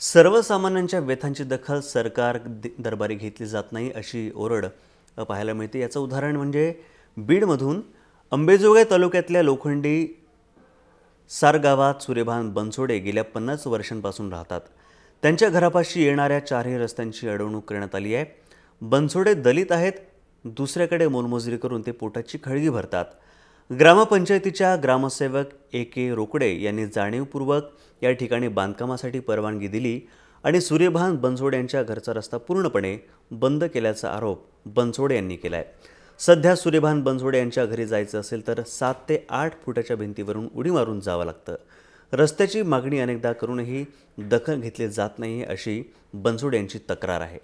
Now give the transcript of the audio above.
सर्वसामान्यांच्या व्यथांची दखल सरकार दरबारी घेतली जात नाही अशी ओरड पाहायला मिळते। याचं उदाहरण म्हणजे बीडमधून अंबेजोगाई तालुक्यातल्या लोखंडी सार गावात सूर्यभान बनसोडे गेल्या 50 वर्षांपासून राहतात। त्यांच्या घरापाशी येणाऱ्या चारही रस्त्यांची अडवणूक करण्यात आली आहे। बनसोडे दलित आहेत, दुसऱ्याकडे मोलमजुरी करून ते पोटाची खळगी भरतात। ग्रामपंचायतीच्या ग्रामसेवक ए.के. रोकडे यांनी जाणीवपूर्वक या ठिकाणी बांधकामासाठी परवानगी दिली आणि सूर्यभान बनसोडे यांच्या घरचा रस्ता पूर्णपणे बंद केल्याचा आरोप बनसोडे यांनी केला आहे। सध्या सूर्यभान बनसोडे यांच्या घरी जायचं असेल तर 7 ते 8 फुटाच्या भिंतीवरून उडी मारून जावं लागतं। रस्त्याची मागणी अनेकदा करूनही दखल घेतली जात नाही अशी बनसोडे यांची तक्रार आहे।